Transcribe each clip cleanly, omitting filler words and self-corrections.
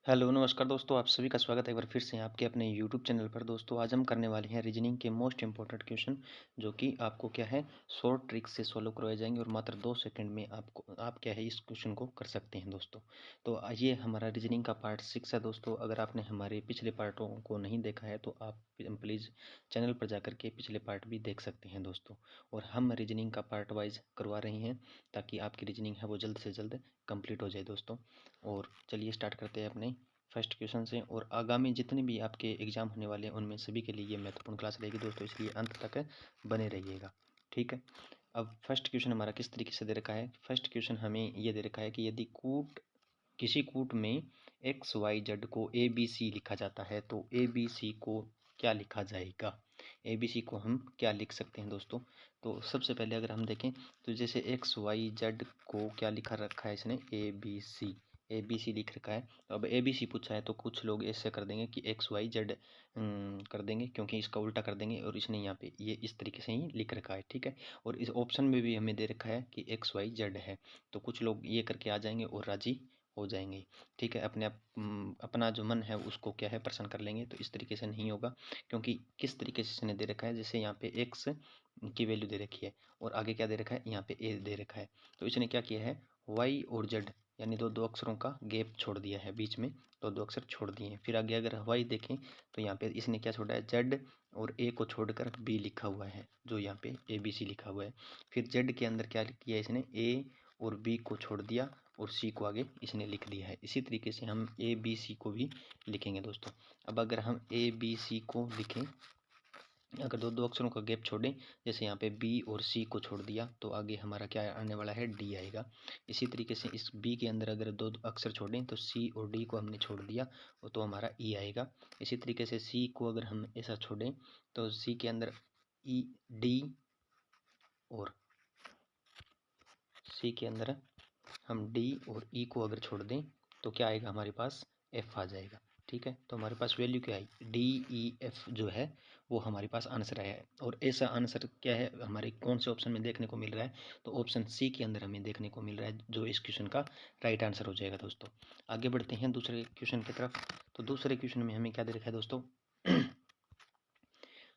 Hello नमस्कार दोस्तों, आप सभी का स्वागत है एक बार फिर से आपके अपने यूट्यूब चैनल पर। दोस्तों आज हम करने वाले हैं रीजनिंग के मोस्ट इंपॉर्टेंट क्वेश्चन, जो कि आपको क्या है शॉर्ट ट्रिक से सॉल्व करवाए जाएंगे और मात्र 2 सेकंड में आप क्या है इस क्वेश्चन को कर सकते हैं दोस्तों। तो ये हमारा रीजनिंग का पार्ट 6 है दोस्तों। अगर आपने हमारे पिछले पार्टों को नहीं देखा है तो आप प्लीज़ चैनल पर जाकर के पिछले पार्ट भी देख सकते हैं दोस्तों। और हम रीजनिंग का पार्ट वाइज करवा रहे हैं ताकि आपकी रीजनिंग है वो जल्द से जल्द कंप्लीट हो जाए दोस्तों। और चलिए स्टार्ट करते हैं अपने फर्स्ट क्वेश्चन से। और आगामी जितने भी आपके एग्ज़ाम होने वाले हैं उनमें सभी के लिए ये महत्वपूर्ण क्लास रहेगी दोस्तों, इसलिए अंत तक बने रहिएगा। ठीक है, अब फर्स्ट क्वेश्चन हमारा किस तरीके से दे रखा है। फर्स्ट क्वेश्चन हमें ये दे रखा है कि यदि किसी कूट में एक्स वाई जेड को ए बी सी लिखा जाता है तो ए बी सी को क्या लिखा जाएगा। ए बी सी को हम क्या लिख सकते हैं दोस्तों। तो सबसे पहले अगर हम देखें तो जैसे एक्स वाई जेड को क्या लिखा रखा है इसने, ए बी सी लिख रखा है। तो अब ए बी सी पूछा है तो कुछ लोग ऐसे कर देंगे कि एक्स वाई जेड कर देंगे, क्योंकि इसका उल्टा कर देंगे। और इसने यहाँ पे ये इस तरीके से ही लिख रखा है। ठीक है, और इस ऑप्शन में भी हमें दे रखा है कि एक्स वाई जेड है, तो कुछ लोग ये करके आ जाएंगे और राजी हो जाएंगे। ठीक है, अपने अपना जो मन है उसको क्या है प्रसन्न कर लेंगे। तो इस तरीके से नहीं होगा, क्योंकि किस तरीके से इसने दे रखा है, जैसे यहाँ पे एक्स की वैल्यू दे रखी है और आगे क्या दे रखा है, यहाँ पे ए दे रखा है। तो इसने क्या किया है, वाई और जेड यानी दो दो अक्षरों का गैप छोड़ दिया है, बीच में दो दो अक्षर छोड़ दिए हैं। फिर आगे अगर वाई देखें तो यहाँ पे इसने क्या छोड़ा है, जेड और ए को छोड़कर बी लिखा हुआ है, जो यहाँ पे ए बी सी लिखा हुआ है। फिर जेड के अंदर क्या किया इसने, ए और बी को छोड़ दिया और सी को आगे इसने लिख दिया है। इसी तरीके से हम ए बी सी को भी लिखेंगे दोस्तों। अब अगर हम ए बी सी को लिखें, अगर दो दो अक्षरों का गैप छोड़ें, जैसे यहाँ पे बी और सी को छोड़ दिया तो आगे हमारा क्या आने वाला है, डी आएगा। इसी तरीके से इस बी के अंदर अगर दो अक्षर छोड़ें तो सी और डी को हमने छोड़ दिया तो हमारा ई आएगा। इसी तरीके से सी को अगर हम ऐसा छोड़ें तो सी के अंदर ई डी और सी के अंदर हम डी और ई को अगर छोड़ दें तो क्या आएगा, हमारे पास एफ आ जाएगा। ठीक है, तो हमारे पास वैल्यू क्या आई, डी ई एफ जो है वो हमारे पास आंसर आया है। और ऐसा आंसर क्या है हमारे कौन से ऑप्शन में देखने को मिल रहा है, तो ऑप्शन सी के अंदर हमें देखने को मिल रहा है, जो इस क्वेश्चन का राइट आंसर हो जाएगा दोस्तों। आगे बढ़ते हैं दूसरे क्वेश्चन की तरफ। तो दूसरे क्वेश्चन में हमें क्या दे रखा है दोस्तों,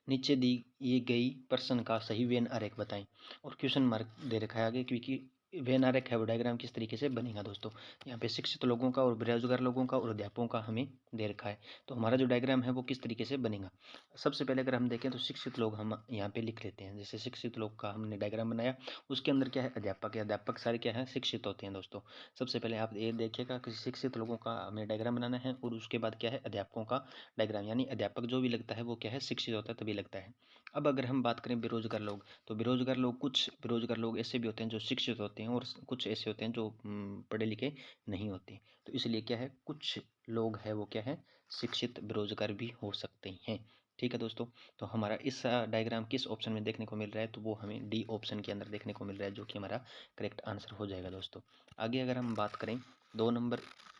नीचे दी गई प्रश्न का सही वेन आरेख बताएं। और क्वेश्चन मार्क दे रखा है आगे, क्योंकि वेन आरेख है वो डायग्राम किस तरीके से बनेगा दोस्तों। यहाँ पे शिक्षित लोगों का और बेरोजगार लोगों का और अध्यापकों का हमें दे रखा है। तो हमारा जो डायग्राम है वो किस तरीके से बनेगा। सबसे पहले अगर हम देखें तो शिक्षित लोग हम यहाँ पे लिख लेते हैं। जैसे शिक्षित लोग का हमने डायग्राम बनाया, उसके अंदर क्या है, अध्यापक है। अध्यापक सारे क्या है, शिक्षित होते हैं दोस्तों। सबसे पहले आप ये देखिएगा कि शिक्षित लोगों का हमें डायग्राम बनाना है और उसके बाद क्या है, अध्यापकों का डायग्राम। यानी अध्यापक जो भी लगता है वो क्या है, शिक्षित होता है तभी लगता है। अब अगर हम बात करें बेरोजगार लोग, तो बेरोजगार लोग, कुछ बेरोजगार लोग ऐसे भी होते हैं जो शिक्षित होते हैं और कुछ ऐसे होते हैं जो पढ़े लिखे नहीं होते। तो इसलिए क्या है, कुछ लोग हैं वो क्या है, शिक्षित बेरोजगार भी हो सकते हैं। ठीक है दोस्तों, तो हमारा इस डायग्राम किस ऑप्शन में देखने को मिल रहा है, तो वो हमें डी ऑप्शन के अंदर देखने को मिल रहा है, जो कि हमारा करेक्ट आंसर हो जाएगा दोस्तों। आगे अगर हम बात करें, 2 नंबर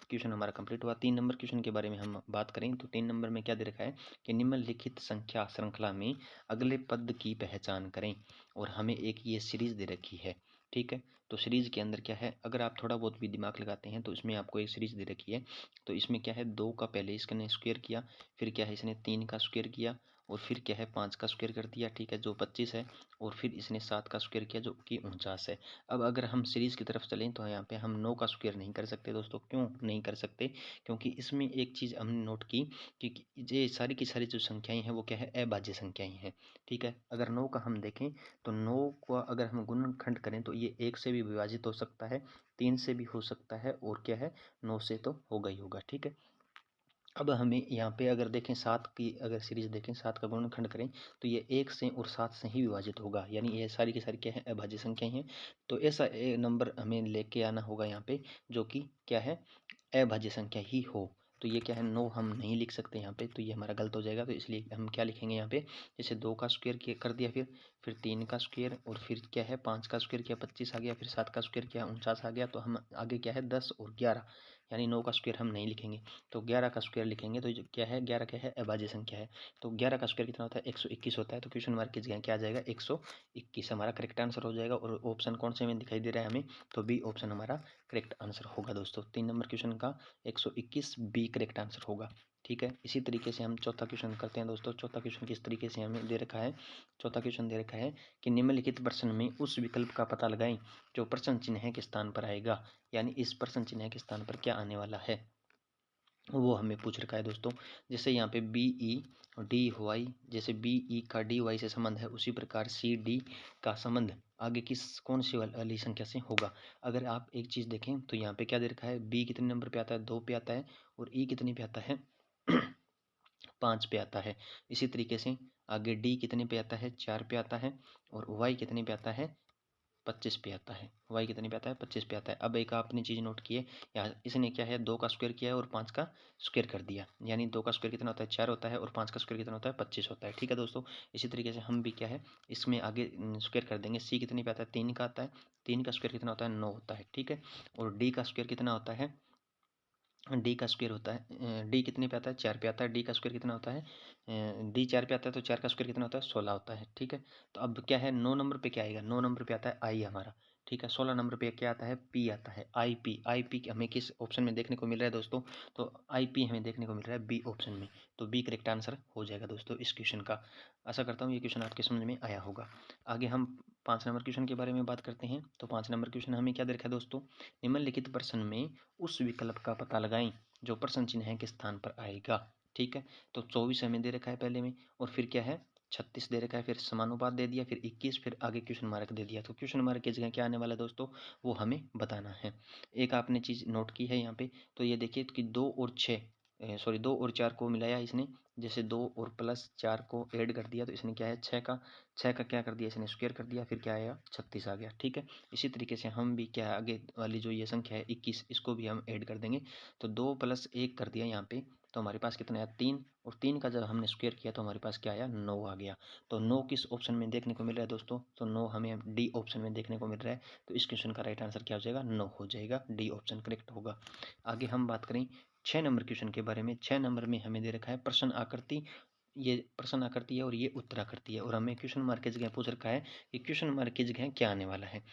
क्वेश्चन हमारा कंप्लीट हुआ। 3 नंबर क्वेश्चन के बारे में हम बात करें तो 3 नंबर में क्या दे रखा है कि निम्नलिखित संख्या श्रृंखला में अगले पद की पहचान करें। और हमें एक ये सीरीज दे रखी है। ठीक है, तो सीरीज के अंदर क्या है, अगर आप थोड़ा बहुत भी दिमाग लगाते हैं तो इसमें आपको एक सीरीज दे रखी है। तो इसमें क्या है, 2 का पहले इसने स्क्वायर किया, फिर क्या है इसने 3 का स्क्वायर किया, और फिर क्या है 5 का स्क्वायर कर दिया। ठीक है, जो 25 है, और फिर इसने 7 का स्क्वायर किया जो कि 49 है। अब अगर हम सीरीज की तरफ चलें तो यहाँ पे हम 9 का स्क्वायर नहीं कर सकते दोस्तों। क्यों नहीं कर सकते, क्योंकि इसमें एक चीज़ हमने नोट की कि ये सारी की सारी जो संख्याएं हैं वो क्या है, अभाज्य संख्याएं हैं। ठीक है, अगर 9 का हम देखें तो 9 को अगर हम गुणनखंड करें तो ये 1 से भी विभाजित हो सकता है, 3 से भी हो सकता है, और क्या है 9 से तो होगा ही होगा। ठीक है, अब हमें यहाँ पे अगर देखें 7 की अगर सीरीज देखें, 7 का गुणनखंड करें तो ये 1 से और 7 से ही विभाजित होगा, यानी ये सारी की सारी क्या है, अभाज्य संख्याएं हैं। तो ऐसा नंबर हमें लेके आना होगा यहाँ पे, जो कि क्या है, अभाज्य संख्या ही हो। तो ये क्या है, 9 हम नहीं लिख सकते यहाँ पे, तो ये हमारा गलत हो जाएगा। तो इसलिए हम क्या लिखेंगे यहाँ पे, जैसे 2 का स्क्वायर कर दिया, फिर 3 का स्क्वायर, और फिर क्या है 5 का स्क्वायर किया 25 आ गया, फिर 7 का स्क्वायर किया 49 आ गया। तो हम आगे क्या है 10 और 11, यानी 9 का स्क्वायर हम नहीं लिखेंगे, तो 11 का स्क्वायर लिखेंगे। तो क्या है, 11 क्या है, अभाज्य संख्या है। तो 11 का स्क्वायर कितना होता है, 121 होता है। तो क्वेश्चन मार्क की जगह क्या आ जाएगा, 121 हमारा करेक्ट आंसर हो जाएगा। और ऑप्शन कौन से में दिखाई दे रहा है हमें, तो बी ऑप्शन हमारा करेक्ट आंसर होगा दोस्तों। 3 नंबर क्वेश्चन का 121 बी करेक्ट आंसर होगा। ठीक है, इसी तरीके से हम चौथा क्वेश्चन करते हैं दोस्तों। चौथा क्वेश्चन किस तरीके से हमें दे रखा है, चौथा क्वेश्चन दे रखा है कि निम्नलिखित प्रश्न में उस विकल्प का पता लगाएं जो प्रश्न चिन्ह के स्थान पर आएगा। यानी इस प्रश्न चिन्ह के स्थान पर क्या आने वाला है, वो हमें पूछ रखा है दोस्तों। जैसे यहाँ पे बी ई डी वाई, जैसे बी ई का डी वाई से संबंध है, उसी प्रकार सी डी का संबंध आगे किस कौन सी वाली संख्या से होगा। अगर आप एक चीज़ देखें तो यहाँ पे क्या दे रखा है, बी कितने नंबर पे आता है, 2 पे आता है, और ई कितने पे आता है 5 पे आता है। इसी तरीके से आगे डी कितने पे आता है, 4 पे आता है, और वाई कितने पे आता है, 25 पे आता है। वाई कितने पे आता है, 25 पे आता है। अब एक आपने चीज़ नोट की है, यहाँ इसने क्या है, 2 का स्क्वायर किया है और 5 का स्क्वायर कर दिया। यानी 2 का स्क्वायर कितना होता है, 4 होता है, और 5 का स्क्वायर कितना होता है, 25 होता है। ठीक है दोस्तों, इसी तरीके से हम भी क्या है, इसमें आगे स्क्वायर कर देंगे। सी कितने पे आता है, 3 का आता है, 3 का स्क्वायर कितना होता है, 9 होता है। ठीक है, और डी का स्क्वायर कितना होता है, डी का स्क्वायर होता है, डी कितने पे आता है, 4 पे आता है। डी का स्क्वायर कितना होता है, डी 4 पे आता है, तो 4 का स्क्वायर कितना होता है, 16 होता है। ठीक है, तो अब क्या है, 9 नंबर पे क्या आएगा, 9 नंबर पे आता है आई हमारा। ठीक है, 16 नंबर पे क्या आता है, पी आता है, आई पी। आई पी हमें किस ऑप्शन में देखने को मिल रहा है दोस्तों, तो आई पी हमें देखने को मिल रहा है बी ऑप्शन में। तो बी करेक्ट आंसर हो जाएगा दोस्तों इस क्वेश्चन का। आशा करता हूँ ये क्वेश्चन आपके समझ में आया होगा। आगे हम 5 नंबर क्वेश्चन के बारे में बात करते हैं। तो 5 नंबर क्वेश्चन हमें क्या दे रखा है दोस्तों, निम्नलिखित प्रश्न में उस विकल्प का पता लगाएं जो प्रश्न चिन्ह के स्थान पर आएगा। ठीक है, तो 24 हमें दे रखा है पहले में, और फिर क्या है, 36 दे रखा है, फिर समानुपात दे दिया, फिर 21, फिर आगे क्वेश्चन मार्क दे दिया। तो क्वेश्चन मार्क की जगह क्या आने वाला है दोस्तों, वो हमें बताना है। एक आपने चीज़ नोट की है यहाँ पे, तो ये देखिए कि 2 और 6 सॉरी 2 और 4 को मिलाया इसने। जैसे 2 और प्लस 4 को ऐड कर दिया, तो इसने क्या है, 6 का क्या कर दिया, इसने स्क्वायर कर दिया, फिर क्या आया, 36 आ गया। ठीक है, इसी तरीके से हम भी क्या आगे वाली जो ये संख्या है 21, इसको भी हम ऐड कर देंगे। तो 2 + 1 कर दिया यहाँ पे, तो हमारे पास कितना आया, 3, और 3 का जब हमने स्क्वायर किया तो हमारे पास क्या आया, 9 आ गया। तो 9 किस ऑप्शन में देखने को मिल रहा है दोस्तों, तो 9 हमें डी ऑप्शन में देखने को मिल रहा है। तो इस क्वेश्चन का राइट आंसर क्या हो जाएगा, 9 हो जाएगा, डी ऑप्शन करेक्ट होगा। आगे हम बात करें 6 नंबर क्वेश्चन के बारे में। 6 नंबर में हमें दे रखा है प्रश्न आकृति, ये प्रश्न आकृति है और ये उत्तराकृति है, और हमें क्वेश्चन मार्क की जगह पूछ रखा है कि क्वेश्चन मार्क की जगह क्या आने वाला है।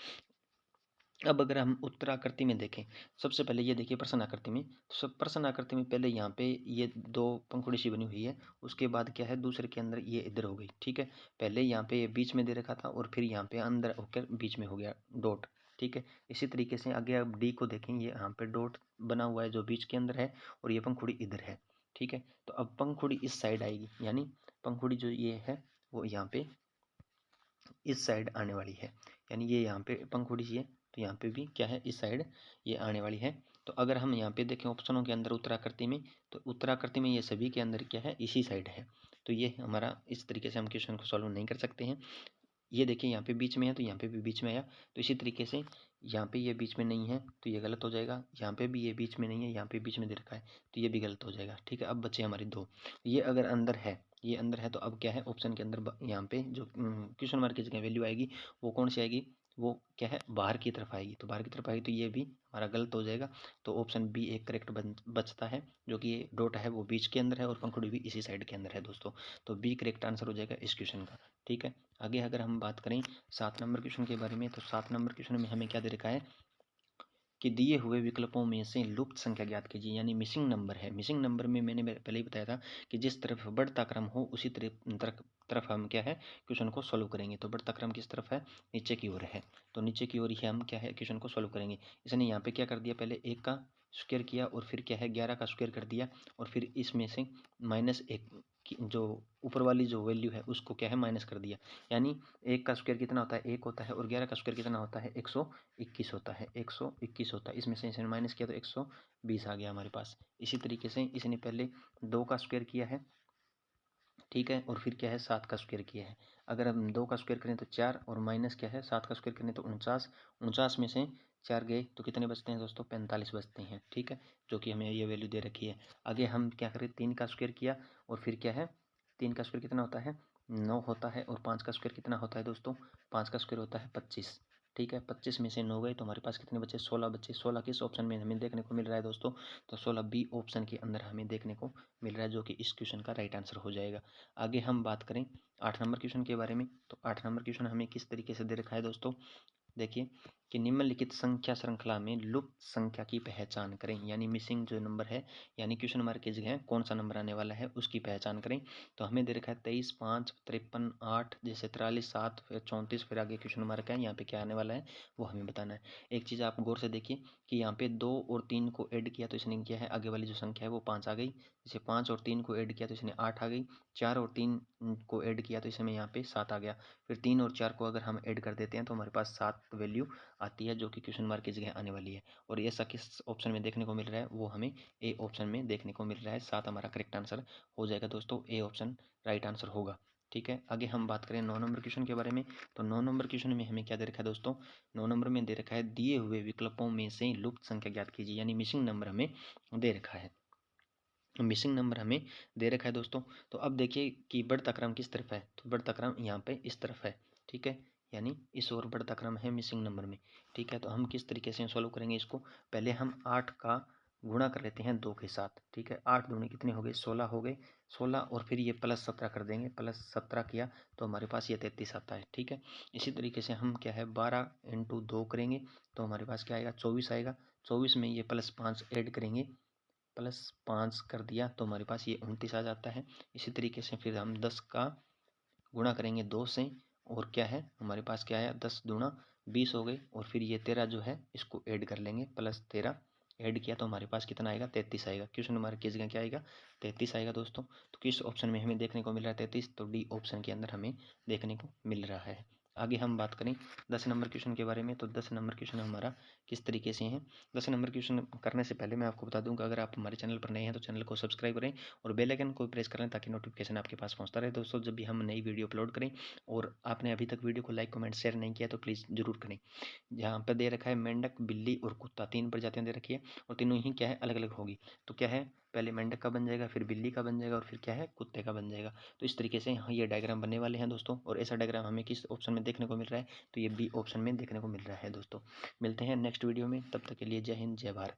अब अगर हम उत्तराकृति में देखें, सबसे पहले ये देखिए प्रश्न आकृति में, तो सब प्रश्न आकृति में पहले यहाँ पे ये 2 पंखुड़ी सी बनी हुई है, उसके बाद क्या है, दूसरे के अंदर ये इधर हो गई। ठीक है, पहले यहाँ पे ये बीच में दे रखा था, और फिर यहाँ पे अंदर होकर बीच में हो गया डॉट। ठीक है, इसी तरीके से आगे आप डी को देखेंगे, यहाँ पे डॉट बना हुआ है जो बीच के अंदर है, और ये पंखुड़ी इधर है। ठीक है, तो अब पंखुड़ी इस साइड आएगी, यानी पंखुड़ी जो ये है वो यहाँ पे इस साइड आने वाली है। यानी ये यहाँ पे पंखुड़ी सी है, तो यहाँ पे भी क्या है, इस साइड ये आने वाली है। तो अगर हम यहाँ पे देखें ऑप्शनों के अंदर उत्तराकृति में, तो उत्तराकृति में ये सभी के अंदर क्या है, इसी साइड है। तो ये हमारा इस तरीके से हम क्वेश्चन को सॉल्व नहीं कर सकते हैं। ये देखिए यहाँ पे बीच में है, तो यहाँ पे भी बीच में आया। तो इसी तरीके से यहाँ पे ये बीच में नहीं है, तो ये गलत हो जाएगा। यहाँ पे भी ये बीच में नहीं है, यहाँ पे बीच में दे रखा है, तो ये भी गलत हो जाएगा। ठीक है, अब बचे हमारी 2। ये अगर अंदर है, ये अंदर है, तो अब क्या है, ऑप्शन के अंदर यहाँ पे जो क्वेश्चन मार्क की जगह वैल्यू आएगी, वो कौन सी आएगी, वो क्या है, बाहर की तरफ आएगी। तो बाहर की तरफ आएगी, तो ये भी हमारा गलत हो जाएगा। तो ऑप्शन बी एक करेक्ट बचता है, जो कि ये डॉट है वो बीच के अंदर है, और पंखुड़ी भी इसी साइड के अंदर है दोस्तों। तो बी करेक्ट आंसर हो जाएगा इस क्वेश्चन का। ठीक है, आगे अगर हम बात करें 7 नंबर क्वेश्चन के बारे में, तो 7 नंबर क्वेश्चन में हमें क्या दे रखा है कि दिए हुए विकल्पों में से लुप्त संख्या ज्ञात कीजिए। यानी मिसिंग नंबर है। मिसिंग नंबर में मैंने पहले ही बताया था कि जिस तरफ बढ़ता क्रम हो उसी तरफ हम क्या है, क्वेश्चन को सॉल्व करेंगे। तो बढ़ता क्रम किस तरफ है, नीचे की ओर है, तो नीचे की ओर ही हम क्या है, क्वेश्चन को सॉल्व करेंगे। इसने यहाँ पे क्या कर दिया, पहले 1 का स्क्वायर किया, और फिर क्या है, 11 का स्क्वायर कर दिया, और फिर इसमें से -1 की जो ऊपर वाली जो वैल्यू है उसको क्या है, माइनस कर दिया। यानी 1 का स्क्वायर कितना होता है, 1 होता है, और 11 का स्क्वायर कितना होता है, 121 होता है, 121 होता है। इसमें से इसने माइनस किया तो 120 आ गया हमारे पास। इसी तरीके से इसने पहले 2 का स्क्वायर किया है, ठीक है, और फिर क्या है, 7 का स्क्वायर किया है। अगर हम 2 का स्क्वायर करें तो 4, और माइनस क्या है, 7 का स्क्वायर करें तो 49। 49 में से 4 गए तो कितने बचते हैं दोस्तों, 45 बचते हैं। ठीक है, जो कि हमें ये वैल्यू दे रखी है। आगे हम क्या करें, 3 का स्क्वायर किया, और फिर क्या है, 3 का स्क्वायर कितना होता है, 9 होता है, और 5 का स्क्वायर कितना होता है दोस्तों, 5 का स्क्वायर होता है 25। ठीक है, 25 में से 9 गए तो हमारे पास कितने बचे? 16 बचे। 16 किस ऑप्शन में हमें देखने को मिल रहा है दोस्तों? तो 16 बी ऑप्शन के अंदर हमें देखने को मिल रहा है, जो कि इस क्वेश्चन का राइट आंसर हो जाएगा। आगे हम बात करें 8 नंबर क्वेश्चन के बारे में, तो 8 नंबर क्वेश्चन हमें किस तरीके से दे रखा है दोस्तों? देखिए कि निम्नलिखित संख्या श्रृंखला में लुप्त संख्या की पहचान करें, यानी मिसिंग जो नंबर है, यानी क्वेश्चन मार्क की जगह कौन सा नंबर आने वाला है उसकी पहचान करें। तो हमें दे रखा है 23, 5, 53, 8, जैसे 43, 7, फिर 34, फिर आगे क्वेश्चन मार्क है, यहाँ पे क्या आने वाला है वो हमें बताना है। एक चीज़ आप गौर से देखिए कि यहाँ पे 2 और 3 को ऐड किया तो इसने किया है, आगे वाली जो संख्या है वो 5 आ गई। जैसे 5 और 3 को ऐड किया तो इसने 8 आ गई। 4 और 3 को ऐड किया तो इसमें यहाँ पे 7 आ गया। फिर 3 और 4 को अगर हम ऐड कर देते हैं तो हमारे पास 7 वैल्यू आती है, जो कि क्वेश्चन मार्क की जगह आने वाली है। और ये ऐसा किस ऑप्शन में देखने को मिल रहा है? वो हमें ए ऑप्शन में देखने को मिल रहा है। 7 हमारा करेक्ट आंसर हो जाएगा दोस्तों, ए ऑप्शन राइट आंसर होगा। ठीक है, आगे हम बात करें 9 नंबर क्वेश्चन के बारे में। तो 9 नंबर क्वेश्चन में हमें क्या दे रखा है दोस्तों? 9 नंबर में दे रखा है दिए हुए विकल्पों में से लुप्त संख्या ज्ञात कीजिए, यानी मिसिंग नंबर हमें दे रखा है। मिसिंग नंबर हमें दे रखा है दोस्तों। तो अब देखिए कि बढ़ता क्रम किस तरफ है, तो बढ़ता क्रम यहाँ पे इस तरफ है। ठीक है, यानी इस ओर बढ़ता क्रम है मिसिंग नंबर में। ठीक है, तो हम किस तरीके से सॉल्व करेंगे इसको? पहले हम 8 का गुणा कर लेते हैं 2 के साथ। ठीक है, 8 दूनी कितने हो गए? 16 हो गए। 16 और फिर ये प्लस 17 कर देंगे, प्लस 17 किया तो हमारे पास ये 33 आता है। ठीक है, इसी तरीके से हम क्या है 12 इंटू 2 करेंगे तो हमारे पास क्या आएगा? 24 आएगा। 24 में ये प्लस 5 ऐड करेंगे, प्लस 5 कर दिया तो हमारे पास ये 29 आ जाता है। इसी तरीके से फिर हम 10 का गुणा करेंगे 2 से, और क्या है हमारे पास क्या आया? 10 दूना 20 हो गई। और फिर ये 13 जो है इसको ऐड कर लेंगे, प्लस 13 ऐड किया तो हमारे पास कितना आएगा? 33 आएगा। क्वेश्चन नंबर की जगह क्या आएगा? 33 आएगा दोस्तों। तो किस ऑप्शन में हमें देखने को मिल रहा है 33? तो डी ऑप्शन के अंदर हमें देखने को मिल रहा है। आगे हम बात करें 10 नंबर क्वेश्चन के बारे में। तो 10 नंबर क्वेश्चन हमारा किस तरीके से है? 10 नंबर क्वेश्चन करने से पहले मैं आपको बता दूं कि अगर आप हमारे चैनल पर नए हैं तो चैनल को सब्सक्राइब करें और बेल आइकन को प्रेस करें, ताकि नोटिफिकेशन आपके पास पहुंचता रहे दोस्तों जब भी हम नई वीडियो अपलोड करें। और आपने अभी तक वीडियो को लाइक, कमेंट, शेयर नहीं किया तो प्लीज़ जरूर करें। यहाँ पर दे रखा है मेंढक, बिल्ली और कुत्ता, 3 प्रजातियां दे रखी है और तीनों ही क्या है? अलग अलग होगी। तो क्या है, पहले मेंढक का बन जाएगा, फिर बिल्ली का बन जाएगा और फिर क्या है? कुत्ते का बन जाएगा। तो इस तरीके से यहाँ ये डायग्राम बनने वाले हैं दोस्तों। और ऐसा डायग्राम हमें किस ऑप्शन में देखने को मिल रहा है? तो ये बी ऑप्शन में देखने को मिल रहा है दोस्तों। मिलते हैं नेक्स्ट वीडियो में, तब तक के लिए जय हिंद, जय भारत।